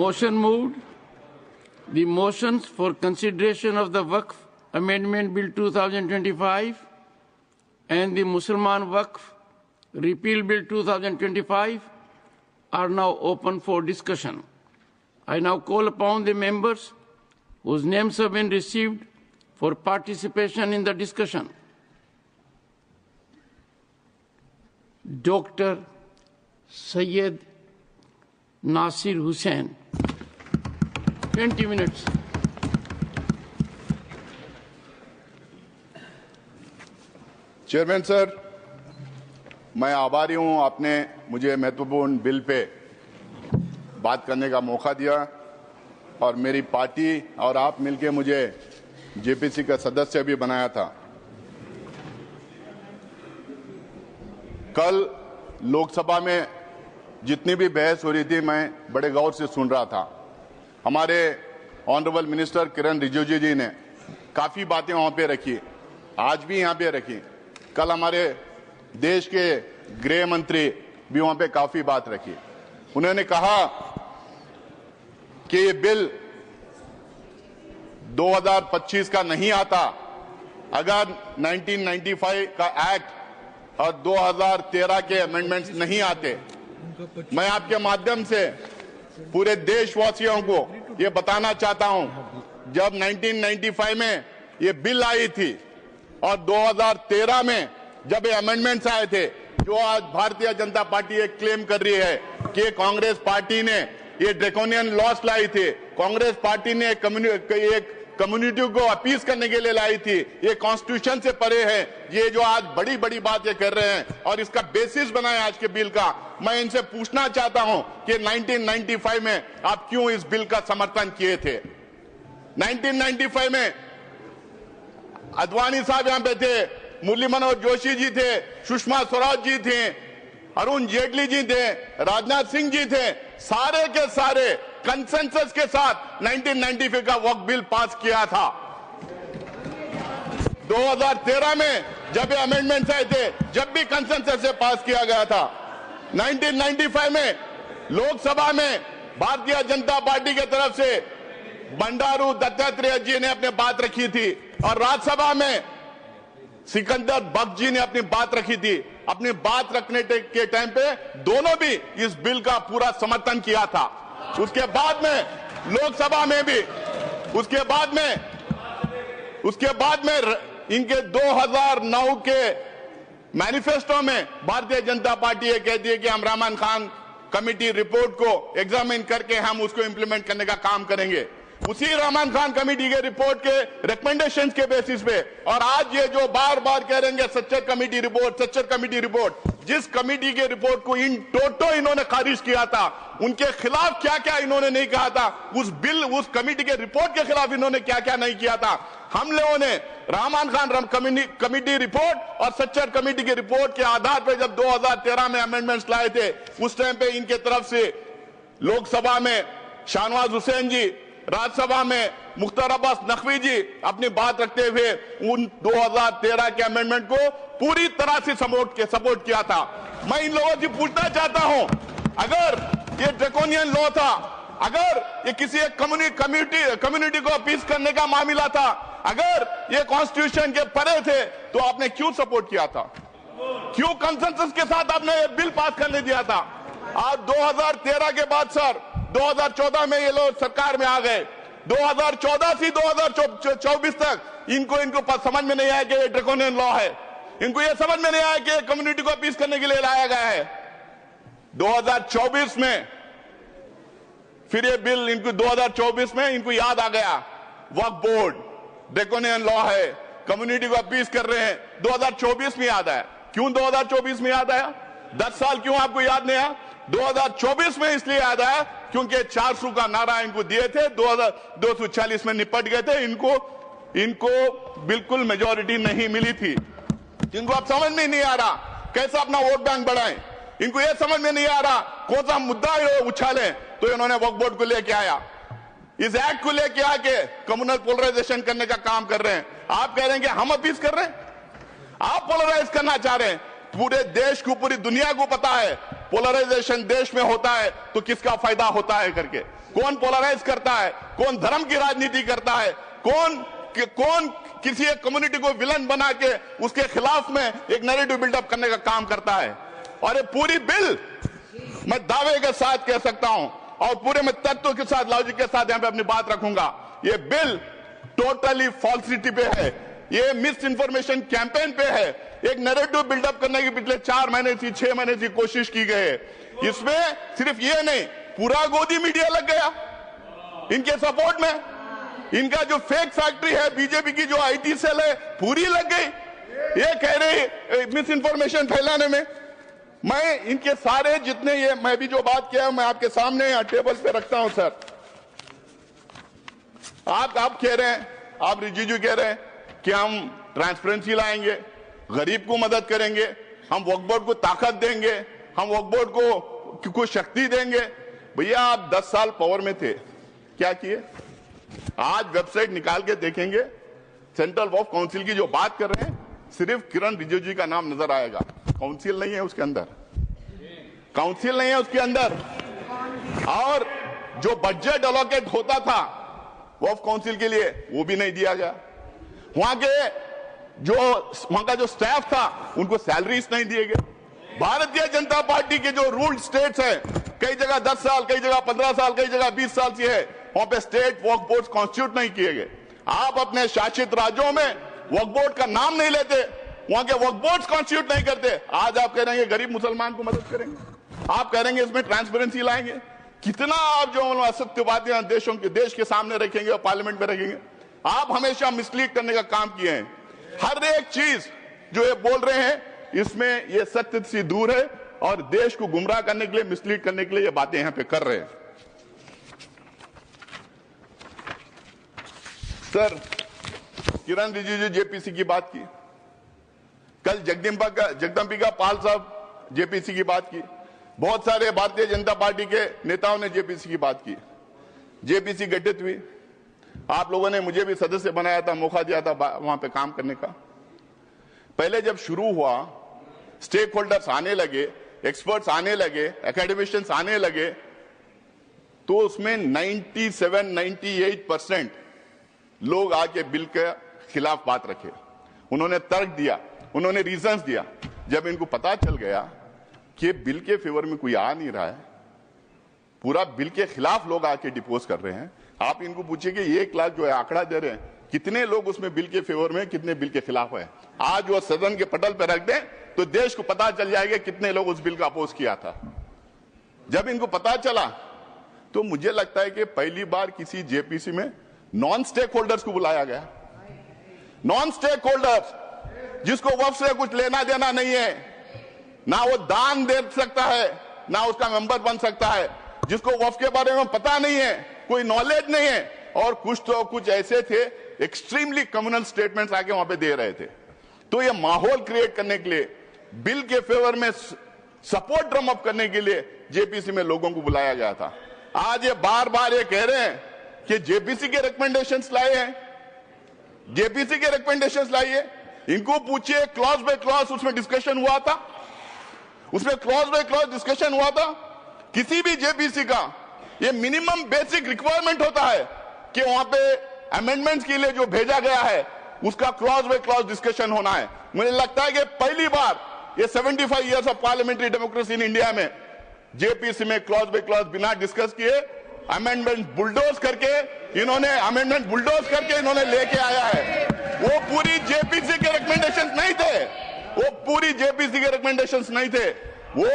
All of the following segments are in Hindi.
motion moved. The motions for consideration of the Waqf Amendment Bill 2025 and the Mussalman Waqf Repeal Bill 2025 are now open for discussion. I now call upon the members whose names have been received for participation in the discussion. Dr. Syed Nasir Hussain. 20 minutes. Chairman sir, मैं आभारी हूं आपने मुझे महत्वपूर्ण बिल पे बात करने का मौका दिया और मेरी पार्टी और आप मिलके मुझे जेपीसी का सदस्य भी बनाया था। कल लोकसभा में जितनी भी बहस हो रही थी मैं बड़े गौर से सुन रहा था। हमारे ऑनरेबल मिनिस्टर किरण रिजिजू जी ने काफी बातें वहां पे रखी, आज भी यहां पे रखी। कल हमारे देश के गृह मंत्री भी वहां पे काफी बात रखी। उन्होंने कहा कि ये बिल 2025 का नहीं आता अगर 1995 का एक्ट और 2013 के अमेंडमेंट्स नहीं आते। मैं आपके माध्यम से पूरे देशवासियों को ये बताना चाहता हूं, जब 1995 में ये बिल आई थी और 2013 में जब ये अमेंडमेंट्स आए थे, जो आज भारतीय जनता पार्टी ये क्लेम कर रही है कि कांग्रेस पार्टी ने ये ड्रैकोनियन लॉस लाई थी, कांग्रेस पार्टी ने एक कम्युनिटी को अपीस करने के लिए लाई थी, ये कॉन्स्टिट्यूशन से परे है। ये जो आज बड़ी बड़ी बात ये कर रहे हैं और इसका बेसिस बनाए आज के बिल का, मैं इनसे पूछना चाहता हूं कि 1995 में आप क्यों इस बिल का समर्थन किए थे? 1995 में अडवाणी साहब यहां पे थे, मुरली मनोहर जोशी जी थे, सुषमा स्वराज जी थे, अरुण जेटली जी थे, राजनाथ सिंह जी थे, सारे के सारे कंसेंसस के साथ 1995 का वक्फ बिल पास किया था। 2013 में जब ये अमेंडमेंट्स आए थे, जब भी कंसेंसस से पास किया गया था। 1995 में लोकसभा में भारतीय जनता पार्टी की तरफ से बंडारू दत्तात्रेय जी ने अपनी बात रखी थी और राज्यसभा में सिकंदर बख्श जी ने अपनी बात रखी थी। अपनी बात रखने के टाइम पे दोनों भी इस बिल का पूरा समर्थन किया था। उसके बाद में लोकसभा में भी उसके बाद में इनके 2009 के मैनिफेस्टो में भारतीय जनता पार्टी ये कहती है कि हम रहमान खान कमेटी रिपोर्ट को एग्जामिन करके हम उसको इंप्लीमेंट करने का काम करेंगे। उसी रहमान खान कमेटी के रिपोर्ट के रिकमेंडेशंस के बेसिस पे, और आज ये जो बार बार कह रहे हैं सच्चर कमेटी रिपोर्ट, जिस कमेटी के रिपोर्ट को इन टोटो इन्होंने खारिज किया था, उनके खिलाफ क्या क्या इन्होंने नहीं कहा था, उस कमेटी के रिपोर्ट के खिलाफ इन्होंने क्या क्या नहीं किया था। हम लोगों ने रहमान खान कमेटी रिपोर्ट और सच्चर कमेटी की रिपोर्ट के आधार पर जब 2013 में अमेंडमेंट्स लाए थे, उस टाइम पे इनके तरफ से लोकसभा में शाहनवाज हुसैन जी, राज्यसभा में मुख्तार अब्बास नकवी जी अपनी बात रखते हुए उन 2013 के अमेंडमेंट को पूरी तरह से सपोर्ट किया था। मैं इन लोगों से पूछना चाहता हूं, अगर ये ड्रैकोनियन लॉ था, अगर ये किसी एक कम्युनिटी को अपीस करने का मामला था, अगर ये कॉन्स्टिट्यूशन के परे थे, तो आपने क्यों सपोर्ट किया था? क्यों कंसेंसस के साथ आपने ये बिल पास करने दिया था? आज 2013 के बाद सर 2014 में ये लोग सरकार में आ गए। 2014 से 2024 तक इनको समझ में नहीं आया कि ये ड्रैकोनियन लॉ है। इनको ये समझ में नहीं आया कि कम्युनिटी को अपीस करने के लिए लाया गया है। 2024 में फिर ये बिल इनको 2024 में इनको याद आ गया, वक्फ बोर्ड ड्रैकोनियन लॉ है, कम्युनिटी को अपीस कर रहे हैं। 2024 में याद आया। क्यों 2024 में याद आया? 10 साल क्यों आपको याद नहीं आया? 2024 में इसलिए याद आया क्योंकि 400 का नारा इनको दिए थे, 240 में निपट गए थे। इनको बिल्कुल मेजॉरिटी नहीं मिली थी। इनको अब समझ में नहीं आ रहा कैसे अपना वोट बैंक बढ़ाएं। इनको यह समझ में नहीं आ रहा कौन सा मुद्दा उछालें, तो इन्होंने वक्फ बोर्ड को लेके आया, इस एक्ट को लेके आके कम्युनल पोलराइजेशन करने का काम कर रहे हैं। आप कह रहे हैं कि हम अपीस कर रहे हैं, आप पोलराइज करना चाह रहे हैं। पूरे देश को, पूरी दुनिया को पता है पोलराइजेशन देश में होता है तो किसका फायदा होता है करके। कौन पोलराइज करता है, कौन धर्म की राजनीति करता है, कौन किसी एक कम्युनिटी को विलन बना के उसके खिलाफ में एक नैरेटिव बिल्डअप करने का काम करता है। और ये पूरी बिल मैं दावे के साथ कह सकता हूं और पूरे में तत्व के साथ, लॉजिक के साथ यहां पे अपनी बात रखूंगा, ये बिल टोटली फॉल्सिटी पे है, ये मिस इन्फॉर्मेशन कैंपेन पे है, एक नैरेटिव बिल्डअप करने की पिछले 4 महीने से 6 महीने से कोशिश की गई है। इसमें सिर्फ ये नहीं, पूरा गोदी मीडिया लग गया इनके सपोर्ट में। इनका जो फेक फैक्ट्री है, बीजेपी की जो आईटी सेल है, पूरी लग गई ये कह रहे मिस इन्फॉर्मेशन फैलाने में। मैं इनके सारे जितने ये मैं भी जो बात किया मैं आपके सामने यहाँ टेबल पे रखता हूं सर। आप कह रहे हैं, आप रिजिजू कह रहे हैं कि हम ट्रांसपेरेंसी लाएंगे, गरीब को मदद करेंगे, हम वक्फ बोर्ड को ताकत देंगे, हम वक्फ बोर्ड को कुछ शक्ति देंगे। भैया आप 10 साल पावर में थे, क्या किए? आज वेबसाइट निकाल के देखेंगे, सेंट्रल वक्फ काउंसिल की जो बात कर रहे हैं, सिर्फ किरण रिजिजू का नाम नजर आएगा, काउंसिल नहीं है उसके अंदर, काउंसिल नहीं है उसके अंदर। और जो बजट एलोकेट होता था वक्फ काउंसिल के लिए वो भी नहीं दिया गया। वहां का जो स्टाफ था उनको सैलरीज नहीं दिए गए। भारतीय जनता पार्टी के जो रूल्ड स्टेट्स हैं, कई जगह 10 साल, कई जगह 15 साल, कई जगह 20 साल से है, वहां पे स्टेट वक्फ बोर्ड कॉन्स्टिट्यूट नहीं किए गए। आप अपने शासित राज्यों में वक्फ बोर्ड का नाम नहीं लेते, वहां के वक्फ बोर्ड कॉन्स्टिट्यूट नहीं करते। आज आप कह रहे हैं गरीब मुसलमान को मदद करेंगे, आप कह रहे हैं इसमें ट्रांसपेरेंसी लाएंगे। कितना आप जो असत्यवादी देश के सामने रखेंगे और पार्लियामेंट में रखेंगे। आप हमेशा मिसलीड करने का काम किए हैं। हर एक चीज जो ये बोल रहे हैं इसमें ये सत्य से दूर है और देश को गुमराह करने के लिए, मिसलीड करने के लिए ये बातें यहां पे कर रहे हैं। सर, किरण रिजिजू जेपीसी की बात की, कल जगदम्बिका पाल साहब जेपीसी की बात की, बहुत सारे भारतीय जनता पार्टी के नेताओं ने जेपीसी की बात की। जेपीसी गठित हुई, आप लोगों ने मुझे भी सदस्य बनाया था, मौका दिया था वहां पे काम करने का। पहले जब शुरू हुआ, स्टेक होल्डर्स आने लगे, एक्सपर्ट्स आने लगे, एकेडमिशियंस आने लगे, तो उसमें 97-98% लोग आके बिल के खिलाफ बात रखे। उन्होंने तर्क दिया, उन्होंने रीजंस दिया। जब इनको पता चल गया कि बिल के फेवर में कोई आ नहीं रहा है, पूरा बिल के खिलाफ लोग आके डिपोज कर रहे हैं, आप इनको पूछिए कि 1 लाख जो है आंकड़ा दे रहे हैं, कितने लोग उसमें बिल के फेवर में, कितने बिल के खिलाफ है। आज वो सदन के पटल पर रख दें तो देश को पता चल जाएगा कितने लोग उस बिल का अपोज किया था। जब इनको पता चला तो मुझे लगता है कि पहली बार किसी जेपीसी में नॉन स्टेक होल्डर्स को बुलाया गया। नॉन स्टेक होल्डर्स जिसको वक्फ से कुछ लेना देना नहीं है, ना वो दान दे सकता है, ना उसका मेंबर बन सकता है, जिसको वक्फ के बारे में पता नहीं है, कोई नॉलेज नहीं है, और कुछ ऐसे थे एक्सट्रीमली कम्युनल स्टेटमेंट्स आके वहां पे दे रहे थे। तो ये माहौल क्रिएट करने के लिए, बिल के फेवर में सपोर्ट ड्रम अप करने के लिए जेपीसी में लोगों को बुलाया गया था। आज ये बार बार ये कह रहे हैं कि जेपीसी के रिकमेंडेशंस लाए हैं, जेपीसी के रिकमेंडेशंस लाइए। इनको पूछिए क्लॉज बाय क्लॉज उसमें डिस्कशन हुआ था, उसमें क्लॉज बाय क्लॉज डिस्कशन हुआ था। किसी भी जेपीसी का ये मिनिमम बेसिक रिक्वायरमेंट होता है कि वहां पे अमेंडमेंट्स के लिए जो भेजा गया है उसका क्लॉज बाय क्लॉज डिस्कशन होना है। मुझे लगता है कि पहली बार ये 75 years of parliamentary democracy in India में जेपीसी में क्लॉज बाय क्लॉज बिना डिस्कस किए अमेंडमेंट बुलडोज करके इन्होंने लेके आया है। वो पूरी जेपीसी के रिकमेंडेशंस नहीं थे, वो पूरी जेपीसी के रिकमेंडेशंस नहीं थे, वो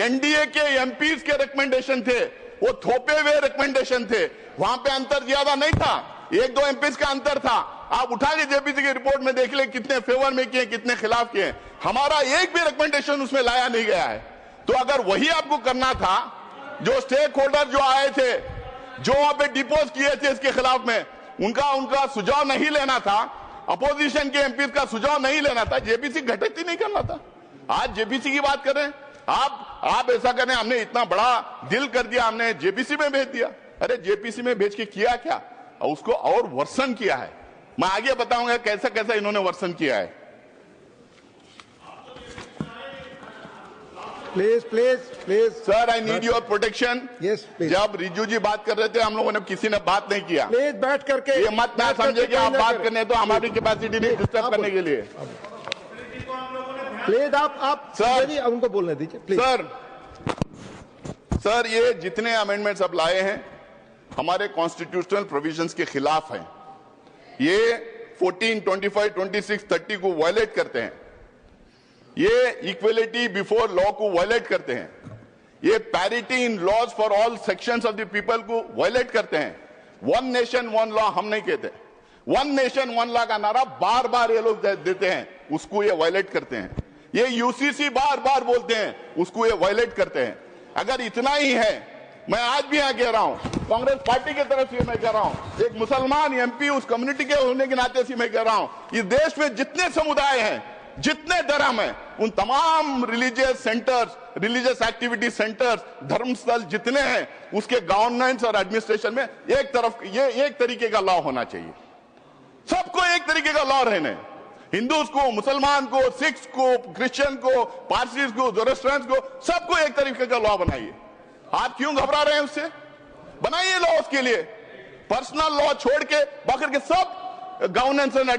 एनडीए के एमपीज के रिकमेंडेशन थे, वो थोपे हुए रिकमेंडेशन थे। वहां पे अंतर ज्यादा नहीं था, 1-2 एमपीज का अंतर था। आप उठा के जेपीसी की रिपोर्ट में देख ले कितने फेवर में किए, कितने खिलाफ किए। हमारा एक भी रिकमेंडेशन उसमें लाया नहीं गया है। तो अगर वही आपको करना था, जो स्टेक होल्डर जो आए थे, जो वहां पे डिपोज किए थे इसके खिलाफ में, उनका सुझाव नहीं लेना था, अपोजिशन के एमपी का सुझाव नहीं लेना था, जेपीसी गठित ही नहीं करना था। आज जेपीसी की बात कर रहे हैं आप ऐसा कर रहे हैं, हमने इतना बड़ा दिल कर दिया, हमने जेपीसी में भेज दिया। अरे जेपीसी में भेज के किया क्या, उसको और वर्सन किया है। मैं आगे बताऊंगा कैसा कैसा इन्होंने वर्सन किया है। Please sir I need your protection. Yes please जब रिजू जी बात कर रहे थे हम लोगों ने किसी ने बात नहीं किया। प्लीज बैठ करके ये मत ना समझे कि आप बात करने तो हमारी कैपेसिटी नहीं डिस्टर्ब करने के लिए। प्लीज आप सर, जी उनको बोलने दीजिए प्लीज। सर ये जितने अमेंडमेंट्स अब लाए हैं हमारे कॉन्स्टिट्यूशनल प्रोविजंस के खिलाफ हैं। ये 14, 25, 26, 30 को वायलेट करते हैं। ये इक्वलिटी बिफोर लॉ को वायलेट करते हैं। ये parity in laws for all sections of the people को वायलेट करते हैं। वन नेशन वन लॉ हम नहीं कहते, वन नेशन वन लॉ का नारा बार बार ये लोग देते हैं, उसको ये वायलेट करते हैं। ये यूसीसी बार बार बोलते हैं, उसको ये वायलेट करते हैं। अगर इतना ही है, मैं आज भी यहां कह रहा हूं, कांग्रेस पार्टी की तरफ से मैं कह रहा हूं, एक मुसलमान एमपी उस कम्युनिटी के होने के नाते से मैं कह रहा हूं, इस देश में जितने समुदाय हैं, जितने धर्म हैं, उन तमाम religious centres, religious activity centres, धर्मस्थल जितने हैं, उसके गवर्नेंस और एडमिनिस्ट्रेशन में एक तरफ ये एक तरीके का लॉ होना चाहिए। सबको एक तरीके का लॉ रहने, हिंदूज को, मुसलमान को, सिख्स को, क्रिश्चियन को, पारसीज को, जोरस्ट्रियंस को, सबको एक तरीके का लॉ बनाइए। आप क्यों घबरा रहे हैं उससे? बनाइए लॉ उसके लिए, पर्सनल लॉ छोड़ के बाकी के सब गवर्नेंस एंड